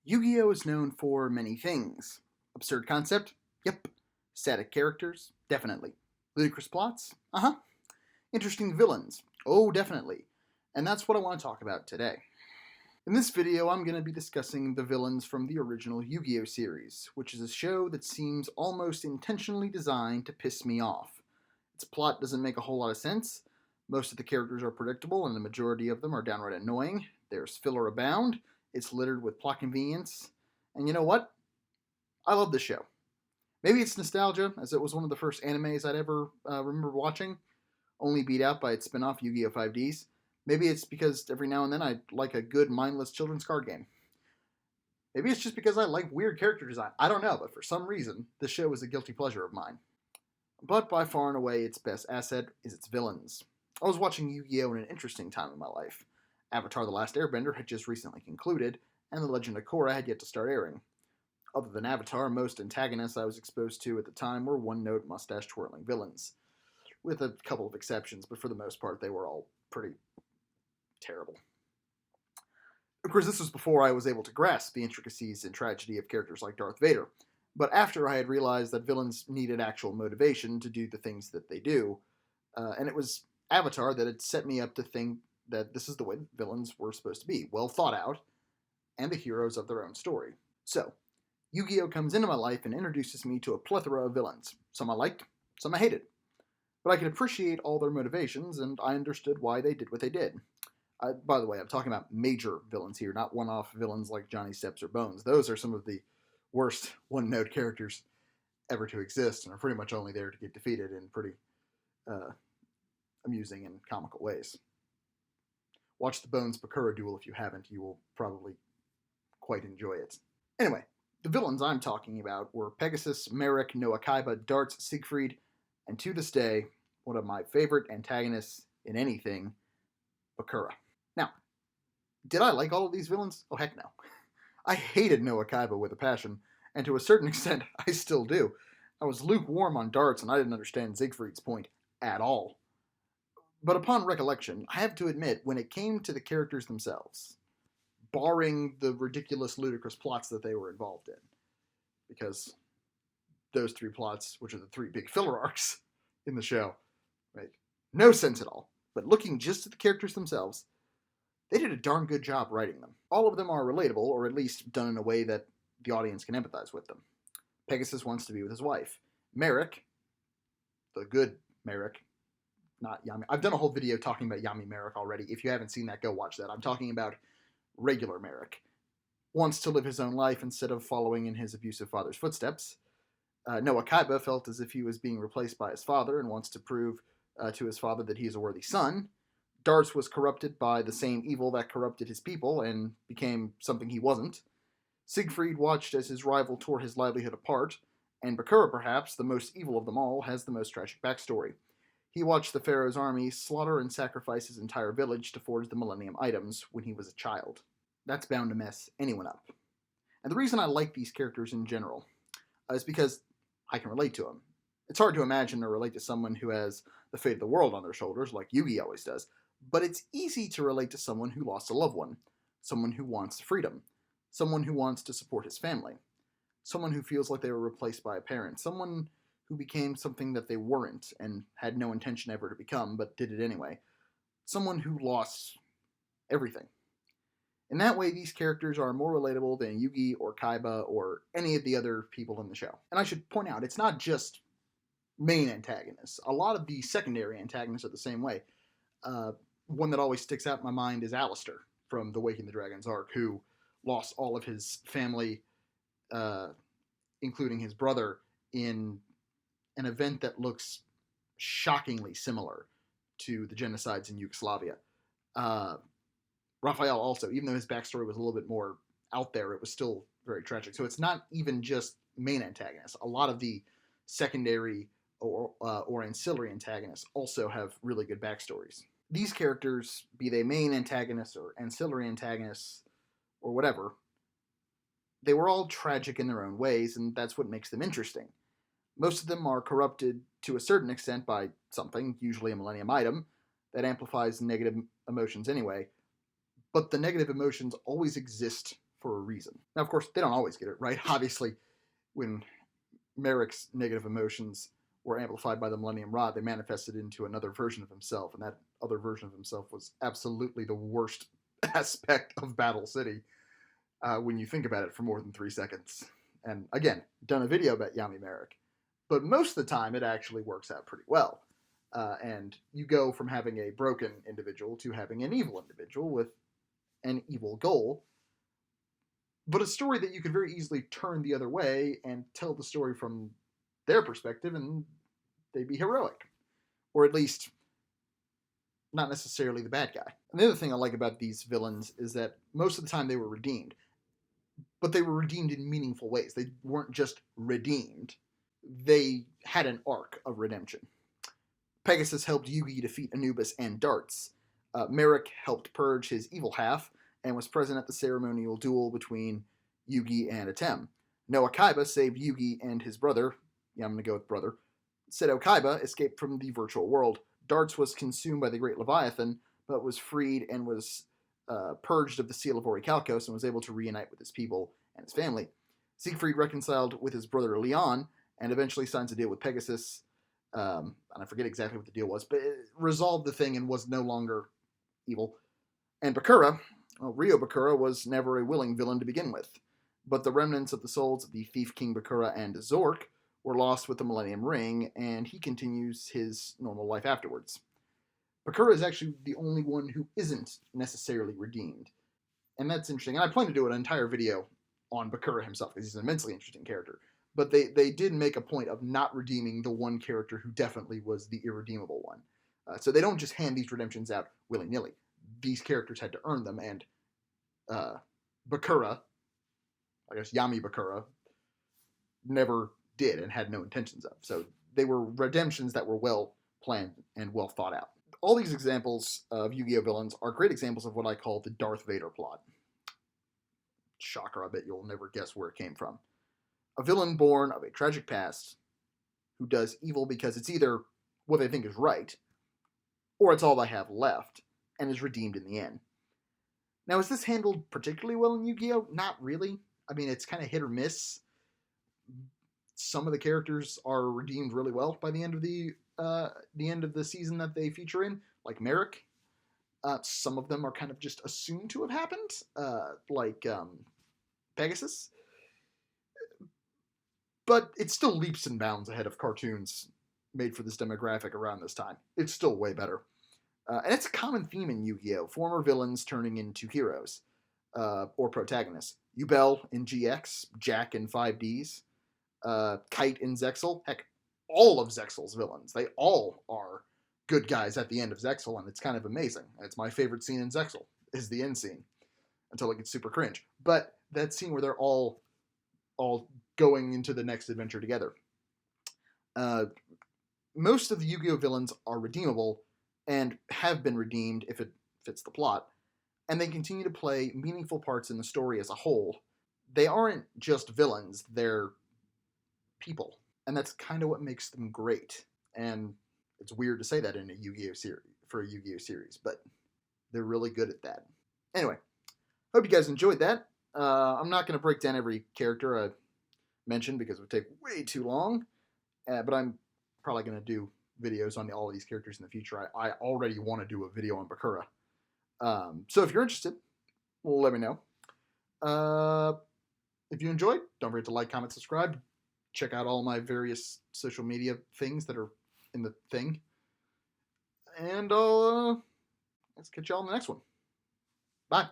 Yu-Gi-Oh is known for many things. Absurd concept? Yep. Static characters? Definitely. Ludicrous plots? Uh-huh. Interesting villains? Oh, definitely. And that's what I want to talk about today. In this video, I'm going to be discussing the villains from the original Yu-Gi-Oh series, which is a show that seems almost intentionally designed to piss me off. Its plot doesn't make a whole lot of sense. Most of the characters are predictable, and the majority of them are downright annoying. There's filler abound. It's littered with plot convenience. And you know what? I love this show. Maybe it's nostalgia, as it was one of the first animes I'd ever remember watching, only beat out by its spin-off Yu-Gi-Oh! 5Ds. Maybe it's because every now and then I like a good mindless children's card game. Maybe it's just because I like weird character design. I don't know, but for some reason, this show is a guilty pleasure of mine. But by far and away, its best asset is its villains. I was watching Yu-Gi-Oh! In an interesting time in my life. Avatar The Last Airbender had just recently concluded, and The Legend of Korra had yet to start airing. Other than Avatar, most antagonists I was exposed to at the time were one-note mustache-twirling villains, with a couple of exceptions, but for the most part they were all pretty terrible. Of course, this was before I was able to grasp the intricacies and tragedy of characters like Darth Vader, but after I had realized that villains needed actual motivation to do the things that they do, and it was Avatar that had set me up to think that this is the way villains were supposed to be, well thought out, and the heroes of their own story. So, Yu-Gi-Oh! Comes into my life and introduces me to a plethora of villains. Some I liked, some I hated. But I could appreciate all their motivations, and I understood why they did what they did. By the way, I'm talking about major villains here, not one-off villains like Johnny Steps or Bones. Those are some of the worst one-note characters ever to exist, and are pretty much only there to get defeated in pretty uh, amusing and comical ways. Watch the Bones Bakura duel if you haven't. You will probably quite enjoy it. Anyway, the villains I'm talking about were Pegasus, Merrick, Noah Kaiba, Darts, Siegfried, and to this day, one of my favorite antagonists in anything, Bakura. Now, did I like all of these villains? Oh, heck no. I hated Noah Kaiba with a passion, and to a certain extent, I still do. I was lukewarm on Darts, and I didn't understand Siegfried's point at all. But upon recollection, I have to admit, when it came to the characters themselves, barring the ridiculous, ludicrous plots that they were involved in, because those three plots, which are the three big filler arcs in the show, make no sense at all. But looking just at the characters themselves, they did a darn good job writing them. All of them are relatable, or at least done in a way that the audience can empathize with them. Pegasus wants to be with his wife. Merrick, the good Merrick, not Yami. I've done a whole video talking about Yami Merrick already. If you haven't seen that, go watch that. I'm talking about regular Merrick. Wants to live his own life instead of following in his abusive father's footsteps. Noah Kaiba felt as if he was being replaced by his father and wants to prove to his father that he is a worthy son. Darts was corrupted by the same evil that corrupted his people and became something he wasn't. Siegfried watched as his rival tore his livelihood apart, and Bakura, perhaps the most evil of them all, has the most tragic backstory. He watched the Pharaoh's army slaughter and sacrifice his entire village to forge the Millennium Items when he was a child. That's bound to mess anyone up. And the reason I like these characters in general is because I can relate to them. It's hard to imagine or relate to someone who has the fate of the world on their shoulders, like Yugi always does, but it's easy to relate to someone who lost a loved one, someone who wants freedom, someone who wants to support his family, someone who feels like they were replaced by a parent, someone who became something that they weren't and had no intention ever to become, but did it anyway, someone who lost everything. In that way, these characters are more relatable than Yugi or Kaiba or any of the other people in the show. And I should point out, it's not just main antagonists. A lot of the secondary antagonists are the same way. One that always sticks out in my mind is Alistair from the Waking the Dragons arc, who lost all of his family, including his brother, in an event that looks shockingly similar to the genocides in Yugoslavia. Raphael also, even though his backstory was a little bit more out there, it was still very tragic. So it's not even just main antagonists. A lot of the secondary or ancillary antagonists also have really good backstories. These characters, be they main antagonists or ancillary antagonists or whatever, they were all tragic in their own ways, and that's what makes them interesting. Most of them are corrupted to a certain extent by something, usually a Millennium Item, that amplifies negative emotions anyway, but the negative emotions always exist for a reason. Now, of course, they don't always get it right. Obviously, when Merrick's negative emotions were amplified by the Millennium Rod, they manifested into another version of himself, and that other version of himself was absolutely the worst aspect of Battle City when you think about it for more than 3 seconds. And again, done a video about Yami Merrick, but most of the time it actually works out pretty well. And you go from having a broken individual to having an evil individual with an evil goal, but a story that you could very easily turn the other way and tell the story from their perspective, and they'd be heroic. Or at least not necessarily the bad guy. And the other thing I like about these villains is that most of the time they were redeemed, but they were redeemed in meaningful ways. They weren't just redeemed. They had an arc of redemption. Pegasus helped Yugi defeat Anubis and Darts. Merrick helped purge his evil half and was present at the ceremonial duel between Yugi and Atem. Noah Kaiba saved Yugi and his brother. Yeah, I'm going to go with brother. Seto Kaiba escaped from the virtual world. Darts was consumed by the Great Leviathan, but was freed and was purged of the seal of Orichalcos and was able to reunite with his people and his family. Siegfried reconciled with his brother Leon and eventually signs a deal with Pegasus. And I forget exactly what the deal was, but it resolved the thing and was no longer evil. And Bakura, Ryo Bakura, was never a willing villain to begin with, but the remnants of the souls of the Thief King Bakura and Zork were lost with the Millennium Ring, and he continues his normal life afterwards. Bakura is actually the only one who isn't necessarily redeemed, and that's interesting. And I plan to do an entire video on Bakura himself, because he's an immensely interesting character. But they did make a point of not redeeming the one character who definitely was the irredeemable one. So they don't just hand these redemptions out willy-nilly. These characters had to earn them, and Bakura, I guess Yami Bakura, never did and had no intentions of. So they were redemptions that were well planned and well thought out. All these examples of Yu-Gi-Oh! Villains are great examples of what I call the Darth Vader plot. Shocker, I bet you'll never guess where it came from. A villain born of a tragic past who does evil because it's either what they think is right, or it's all they have left, and is redeemed in the end. Now, is this handled particularly well in Yu-Gi-Oh? Not really. I mean, it's kind of hit or miss. Some of the characters are redeemed really well by the end of the season that they feature in, like Merrick. Some of them are kind of just assumed to have happened, like Pegasus. But it still leaps and bounds ahead of cartoons made for this demographic around this time. It's still way better. And it's a common theme in Yu-Gi-Oh! Former villains turning into heroes, or protagonists. Yubel in GX, Jack in 5Ds, Kite in Zexal. Heck, all of Zexal's villains. They all are good guys at the end of Zexal, and it's kind of amazing. It's my favorite scene in Zexal, is the end scene, until it gets super cringe. But that scene where they're all going into the next adventure together. Most of the Yu-Gi-Oh! Villains are redeemable, and have been redeemed if it fits the plot, and they continue to play meaningful parts in the story as a whole. They aren't just villains, they're people, and that's kind of what makes them great. And it's weird to say that in a Yu-Gi-Oh! Series, for a Yu-Gi-Oh! Series, but they're really good at that. Anyway, hope you guys enjoyed that. I'm not going to break down every character I mentioned because it would take way too long, but I'm probably going to do videos on all of these characters in the future. I already want to do a video on Bakura. So if you're interested, let me know. If you enjoyed, don't forget to like, comment, subscribe. Check out all my various social media things that are in the thing. And let's catch y'all in the next one. Bye.